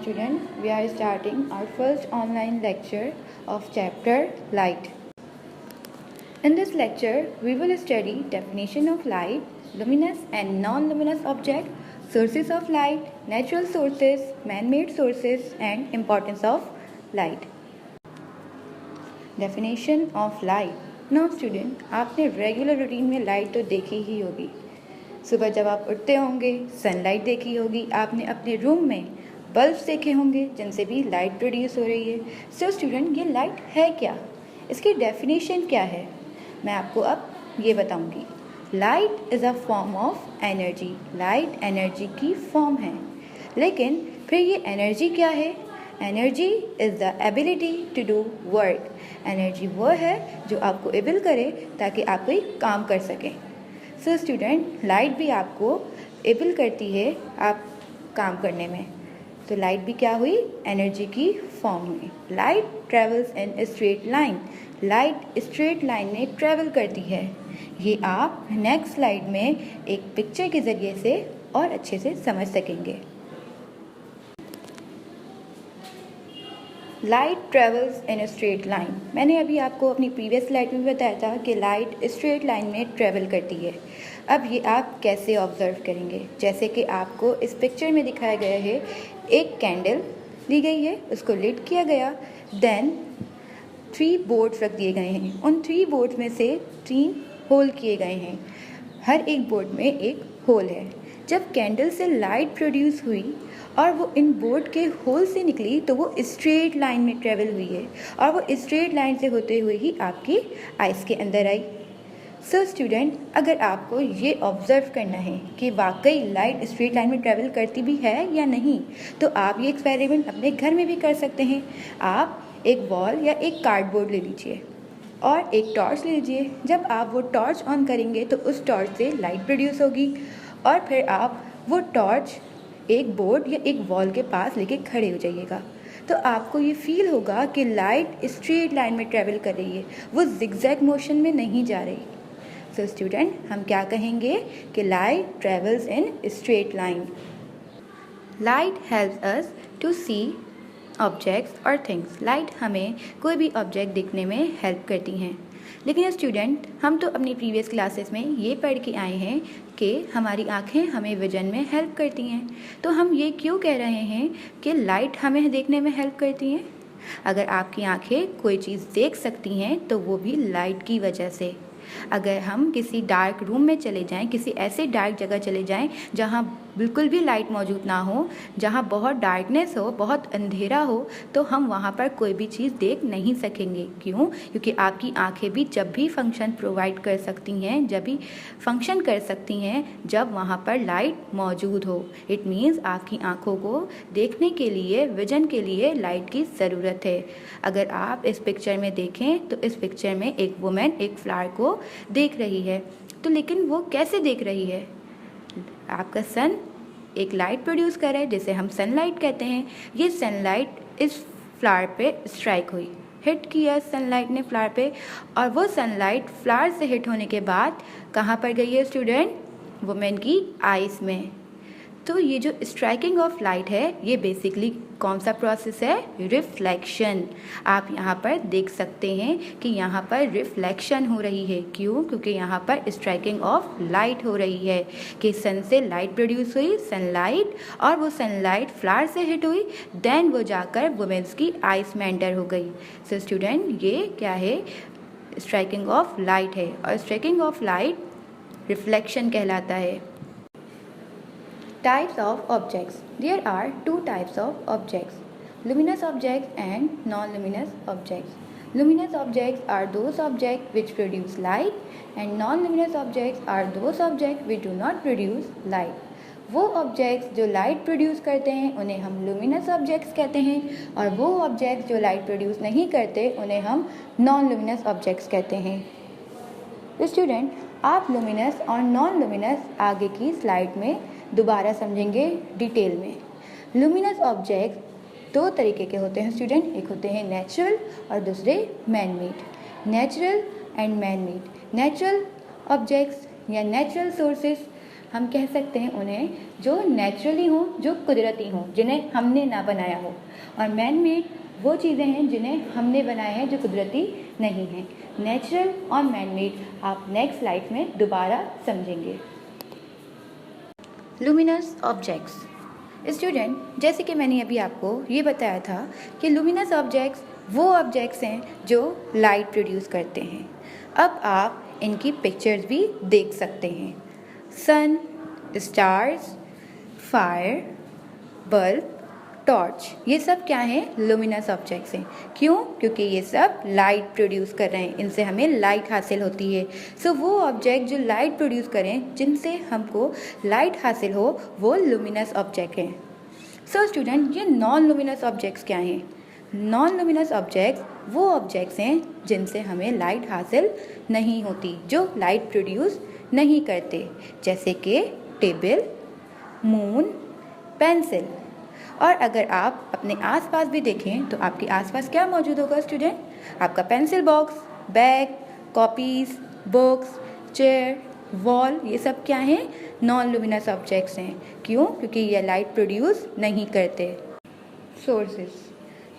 student, we are starting our first online lecture of chapter Light. In this lecture, we will study definition of light, luminous and non-luminous object, sources of light, natural sources, man-made sources and importance of light. Definition of light. Now student, आपने regular routine में light तो देखी ही होगी। सुबह जब आप उठते होंगे सनलाइट देखी होगी, आपने अपने रूम में बल्ब्स देखे होंगे जिनसे भी लाइट प्रोड्यूस हो रही है। सो स्टूडेंट, ये लाइट है क्या, इसकी डेफिनेशन क्या है, मैं आपको अब ये बताऊंगी। Light is a form of energy. Light energy की फॉर्म है, लेकिन फिर ये एनर्जी क्या है? Energy is the ability to do work. Energy वो है जो आपको एबल करे ताकि आप कोई काम कर सकें। सो स्टूडेंट, लाइट भी आपको एबल करती है आप काम करने में। तो लाइट भी क्या हुई? एनर्जी की फॉर्म हुई। Light travels in straight line. Light straight line में ट्रेवल करती है। ये आप नेक्स्ट स्लाइड में एक पिक्चर के ज़रिए से और अच्छे से समझ सकेंगे। Light travels in straight line. मैंने अभी आपको अपनी प्रीवियस स्लाइड में बताया था कि लाइट स्ट्रेट लाइन में ट्रेवल करती है। अब ये आप कैसे ऑब्जर्व करेंगे? जैसे कि आपको इस पिक्चर में दिखाया गया है, एक कैंडल ली गई है, उसको लिट किया गया, देन 3 बोर्ड्स रख दिए गए हैं। उन 3 बोर्ड्स में से 3 होल किए गए हैं। हर एक बोर्ड में एक होल है। जब कैंडल से लाइट प्रोड्यूस हुई और वो इन बोर्ड के होल से निकली तो वो स्ट्रेट लाइन में ट्रेवल हुई है और वो स्ट्रेट लाइन से होते हुए ही आपकी आइस के अंदर आई। सो स्टूडेंट, अगर आपको ये ऑब्जर्व करना है कि वाकई लाइट स्ट्रेट लाइन में ट्रेवल करती भी है या नहीं, तो आप ये एक्सपेरिमेंट अपने घर में भी कर सकते हैं। आप एक वॉल या एक कार्डबोर्ड ले लीजिए और एक टॉर्च ले लीजिए। जब आप वो टॉर्च ऑन करेंगे तो उस टॉर्च से लाइट प्रोड्यूस होगी और फिर आप वो टॉर्च एक बोर्ड या एक वॉल के पास लेके खड़े हो जाइएगा, तो आपको ये फील होगा कि लाइट स्ट्रेट लाइन में ट्रेवल कर रही है, वो जिगजैग मोशन में नहीं जा रही। सो स्टूडेंट, हम क्या कहेंगे कि light travels in straight line. Light helps us to see objects और थिंग्स। लाइट हमें कोई भी ऑब्जेक्ट दिखने में हेल्प करती हैं। लेकिन स्टूडेंट, हम तो अपनी प्रीवियस क्लासेस में ये पढ़ के आए हैं कि हमारी आँखें हमें विजन में हेल्प करती हैं, तो हम ये क्यों कह रहे हैं कि लाइट हमें देखने में हेल्प करती हैं? अगर आपकी आँखें कोई चीज़ देख सकती हैं तो वो भी लाइट की वजह से। अगर हम किसी डार्क रूम में चले जाएं, किसी ऐसे डार्क जगह चले जाएं जहां बिल्कुल भी लाइट मौजूद ना हो, जहां बहुत डार्कनेस हो, बहुत अंधेरा हो, तो हम वहां पर कोई भी चीज़ देख नहीं सकेंगे। क्यों? क्योंकि आपकी आंखें भी जब भी फंक्शन प्रोवाइड कर सकती हैं, जब भी फंक्शन कर सकती हैं जब वहां पर लाइट मौजूद हो। इट मीन्स आपकी आंखों को देखने के लिए, विजन के लिए लाइट की ज़रूरत है। अगर आप इस पिक्चर में देखें तो इस पिक्चर में एक वुमेन एक फ्लावर को देख रही है, तो लेकिन वो कैसे देख रही है? आपका सन एक लाइट प्रोड्यूस कर रहा है जिसे हम सनलाइट कहते हैं। ये सनलाइट इस फ्लावर पे स्ट्राइक हुई, हिट किया सनलाइट ने फ्लावर पे, और वो सनलाइट फ्लावर से हिट होने के बाद कहाँ पर गई है स्टूडेंट? वुमेन की आइज में। तो ये जो स्ट्राइकिंग ऑफ लाइट है, ये बेसिकली कौन सा प्रोसेस है? रिफ्लेक्शन। आप यहाँ पर देख सकते हैं कि यहाँ पर रिफ्लेक्शन हो रही है। क्यों? क्योंकि यहाँ पर स्ट्राइकिंग ऑफ लाइट हो रही है कि सन से लाइट प्रोड्यूस हुई, सनलाइट, और वो सनलाइट फ्लावर से हिट हुई, देन वो जाकर वुमेन्स की आइज में एंटर हो गई। सो स्टूडेंट, ये क्या है? स्ट्राइकिंग ऑफ लाइट है, और स्ट्राइकिंग ऑफ लाइट रिफ्लेक्शन कहलाता है। Types of objects. There are 2 types of objects, luminous objects and non-luminous objects. Luminous objects are those objects which produce light and non-luminous objects are those objects which do not produce light. वो objects जो light produce करते हैं उन्हें हम luminous objects कहते हैं, और वो ऑब्जेक्ट्स जो लाइट प्रोड्यूस नहीं करते उन्हें हम नॉन लुमिनस ऑब्जेक्ट्स कहते हैं। स्टूडेंट, आप लुमिनस और नॉन लुमिनस आगे की स्लाइड में दोबारा समझेंगे डिटेल में। लुमिनस ऑब्जेक्ट 2 तरीके के होते हैं स्टूडेंट, एक होते हैं नेचुरल और दूसरे man made. Natural and man made. Natural objects या नेचुरल सोर्सेस हम कह सकते हैं उन्हें जो नेचुरली हों, जो कुदरती हों, जिन्हें हमने ना बनाया हो। और मैन मेड वो चीज़ें हैं जिन्हें हमने बनाया है, जो कुदरती नहीं हैं। नेचुरल और मैन मेड आप नेक्स्ट स्लाइड में दोबारा समझेंगे। Luminous objects. स्टूडेंट, जैसे कि मैंने अभी आपको ये बताया था कि लुमिनस ऑब्जेक्ट्स वो ऑब्जेक्ट्स हैं जो लाइट प्रोड्यूस करते हैं। अब आप इनकी पिक्चर्स भी देख सकते हैं। सन, स्टार्स, फायर, बल्ब, टॉर्च, ये सब क्या हैं? लुमिनस ऑब्जेक्ट्स हैं। क्यों? क्योंकि ये सब लाइट प्रोड्यूस कर रहे हैं, इनसे हमें लाइट हासिल होती है। सो वो ऑब्जेक्ट जो लाइट प्रोड्यूस करें, जिनसे हमको लाइट हासिल हो, वो लुमिनस ऑब्जेक्ट हैं। सो स्टूडेंट, ये नॉन लुमिनस ऑब्जेक्ट्स क्या हैं? नॉन लुमिनस ऑब्जेक्ट्स वो ऑब्जेक्ट्स हैं जिनसे हमें लाइट हासिल नहीं होती, जो लाइट प्रोड्यूस नहीं करते, जैसे कि टेबल, मून, पेंसिल। और अगर आप अपने आसपास भी देखें तो आपके आसपास क्या मौजूद होगा स्टूडेंट? आपका pencil box, bag, copies, books, chair, wall, ये सब क्या हैं? नॉन लुमिनस ऑब्जेक्ट्स हैं। क्यों? क्योंकि ये लाइट प्रोड्यूस नहीं करते। Sources.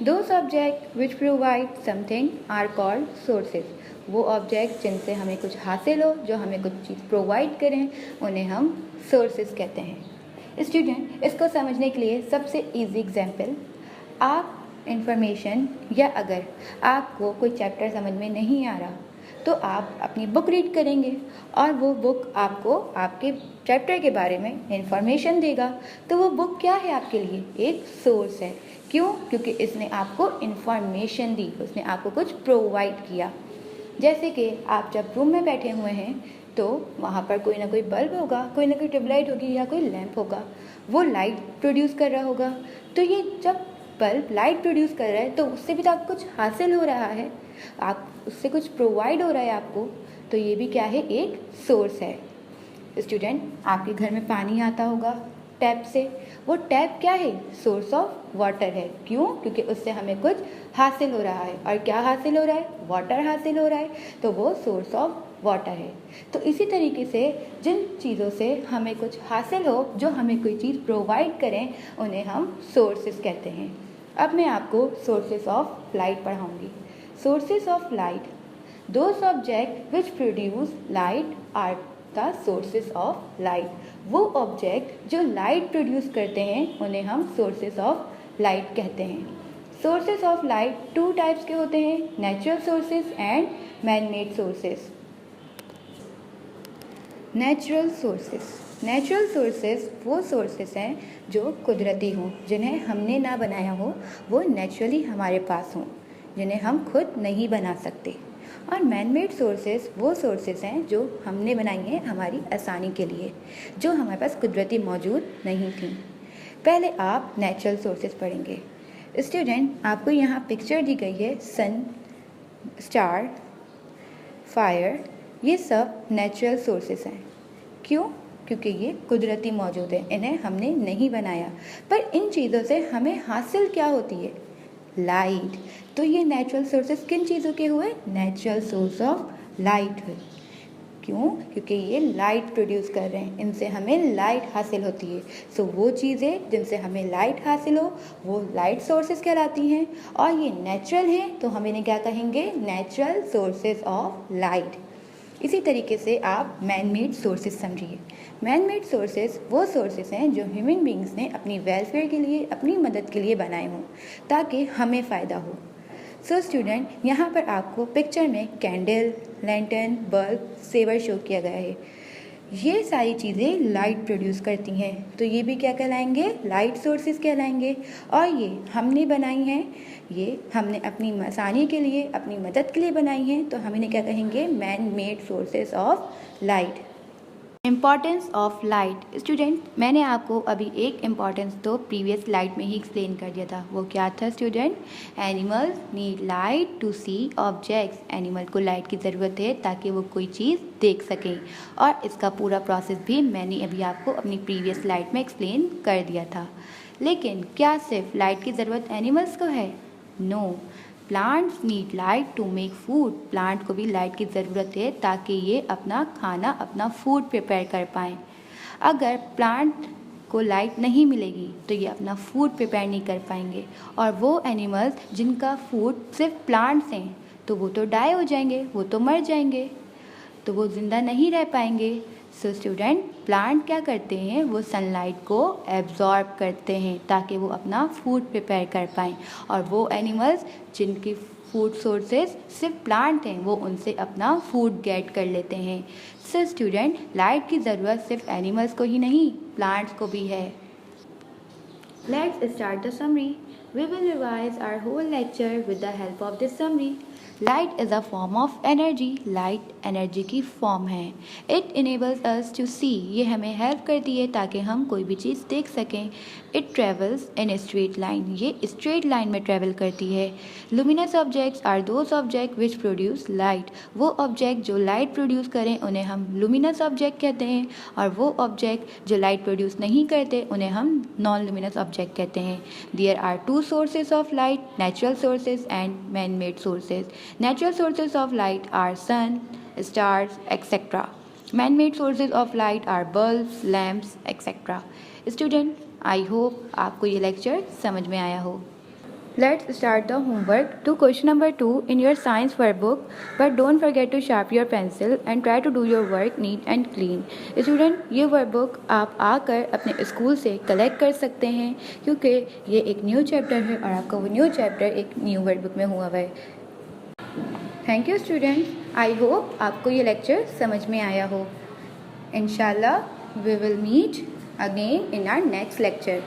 Those objects which provide something are called sources. वो ऑब्जेक्ट जिनसे हमें कुछ हासिल हो, जो हमें कुछ चीज़ प्रोवाइड करें, उन्हें हम सोर्सेस कहते हैं। स्टूडेंट, इसको समझने के लिए सबसे इजी एग्जांपल, आप इंफॉर्मेशन या अगर आपको कोई चैप्टर समझ में नहीं आ रहा तो आप अपनी बुक रीड करेंगे और वो बुक आपको आपके चैप्टर के बारे में इंफॉर्मेशन देगा। तो वो बुक क्या है आपके लिए? एक सोर्स है। क्यों? क्योंकि इसने आपको इंफॉर्मेशन दी, उसने आपको कुछ प्रोवाइड किया। जैसे कि आप जब रूम में बैठे हुए हैं तो वहाँ पर कोई ना कोई बल्ब होगा, कोई ना कोई ट्यूबलाइट होगी या कोई लैंप होगा, वो लाइट प्रोड्यूस कर रहा होगा। तो ये जब बल्ब लाइट प्रोड्यूस कर रहा है तो उससे भी तो आपको कुछ हासिल हो रहा है, आप उससे कुछ प्रोवाइड हो रहा है आपको। तो ये भी क्या है? एक सोर्स है। स्टूडेंट, आपके घर में पानी आता होगा टैप से, वो टैप क्या है? सोर्स ऑफ वाटर है। क्यों? क्योंकि उससे हमें कुछ हासिल हो रहा है। और क्या हासिल हो रहा है? वाटर हासिल हो रहा है, तो वो सोर्स ऑफ वाटर है। तो इसी तरीके से जिन चीज़ों से हमें कुछ हासिल हो, जो हमें कोई चीज़ प्रोवाइड करें, उन्हें हम सोर्सेस कहते हैं। अब मैं आपको सोर्सेस ऑफ लाइट पढ़ाऊँगी। Sources of light, those object which produce light are the sources of light. वो ऑब्जेक्ट जो लाइट प्रोड्यूस करते हैं, उन्हें हम सोर्सेस ऑफ लाइट कहते हैं। Sources of light two types के होते हैं, natural sources and man made sources. Natural sources. Natural sources वो सोर्सेस हैं जो कुदरती हों, जिन्हें हमने ना बनाया हो, वो नेचुरली हमारे पास हों, जिन्हें हम खुद नहीं बना सकते। और मैन मेड सोर्सेस वो सोर्सेस हैं जो हमने बनाई हैं हमारी आसानी के लिए, जो हमारे पास कुदरती मौजूद नहीं थी। पहले आप नेचुरल सोर्सेस पढ़ेंगे। स्टूडेंट, आपको यहाँ पिक्चर दी गई है, सन, स्टार, फायर, ये सब नेचुरल सोर्सेस हैं। क्यों? क्योंकि ये कुदरती मौजूद है, इन्हें हमने नहीं बनाया। पर इन चीज़ों से हमें हासिल क्या होती है? लाइट। तो ये नेचुरल सोर्सेस किन चीज़ों के हुए? नेचुरल सोर्स ऑफ लाइट हुए। क्यों? क्योंकि ये लाइट प्रोड्यूस कर रहे हैं, इनसे हमें लाइट हासिल होती है। सो वो चीज़ें जिनसे हमें लाइट हासिल हो, वो लाइट सोर्सेस कहलाती हैं। और ये नेचुरल हैं, तो हम इन्हें क्या कहेंगे? Natural sources of light. इसी तरीके से आप मैन मेड सोर्सेस समझिए। मैन मेड सोर्सेस वो सोर्सेस हैं जो ह्यूमन बींग्स ने अपनी वेलफेयर के लिए, अपनी मदद के लिए बनाए हों, ताकि हमें फ़ायदा हो। सो स्टूडेंट, यहाँ पर आपको पिक्चर में candle, lantern, bulb, saver show किया गया है। ये सारी चीज़ें लाइट प्रोड्यूस करती हैं, तो ये भी क्या कहलाएंगे? लाइट सोर्सेस कहलाएंगे। और ये हमने बनाई हैं, ये हमने अपनी आसानी के लिए, अपनी मदद के लिए बनाई हैं, तो हम इन्हें क्या कहेंगे? Man made sources of light. Importance of light. Student, मैंने आपको अभी एक इम्पॉर्टेंस तो प्रीवियस स्लाइड में ही एक्सप्लेन कर दिया था। वो क्या था student? Animals need light to see objects. Animal को लाइट की ज़रूरत है ताकि वो कोई चीज़ देख सकें। और इसका पूरा प्रोसेस भी मैंने अभी आपको अपनी प्रीवियस स्लाइड में एक्सप्लेन कर दिया था। लेकिन क्या सिर्फ लाइट की ज़रूरत एनिमल्स को है? No, plants need light to make food. Plant को भी लाइट की ज़रूरत है ताकि ये अपना खाना, अपना फूड प्रिपेयर कर पाएँ। अगर प्लांट को लाइट नहीं मिलेगी तो ये अपना फूड प्रिपेयर नहीं कर पाएंगे, और वो एनिमल्स जिनका फूड सिर्फ प्लांट्स हैं तो वो तो डाई हो जाएंगे, वो तो मर जाएंगे, तो वो ज़िंदा नहीं रह पाएंगे। सो स्टूडेंट, प्लांट क्या करते हैं, वो सनलाइट को एब्जॉर्ब करते हैं ताकि वो अपना फूड प्रिपेयर कर पाएँ, और वो एनिमल्स जिनकी फूड सोर्सेज सिर्फ प्लांट हैं वो उनसे अपना फूड गेट कर लेते हैं। सो स्टूडेंट, लाइट की ज़रूरत सिर्फ एनिमल्स को ही नहीं, प्लांट्स को भी है। Let's start the summary. We will revise our whole lecture with the help of this summary. Light is a form of energy. Light energy की form है. It enables us to see. ये हमें help करती है ताकि हम कोई भी चीज़ देख सकें. It travels in a straight line. ये straight line में travel करती है. Luminous objects are those objects which produce light. वो object जो light produce करें उन्हें हम luminous object कहते हैं, और वो object जो light produce नहीं करते उन्हें हम non-luminous object कहते हैं. There are two sources of light, natural sources and man-made sources. Natural sources of light are sun, stars, etc. Man-made sources of light are bulbs, lamps, etc. Student, I hope आपको ये lecture समझ में आया हो. Let's start the homework to question number 2 in your science workbook, but don't forget to sharpen your pencil and try to do your work neat and clean. Student, ये workbook आप आकर अपने स्कूल से collect कर सकते हैं क्योंकि ये एक न्यू चैप्टर है और आपका वो न्यू चैप्टर एक न्यू वर्कबुक में हुआ है. Thank you students, I hope आपको ये लेक्चर समझ में आया हो. इंशाल्लाह we will meet again in our next lecture.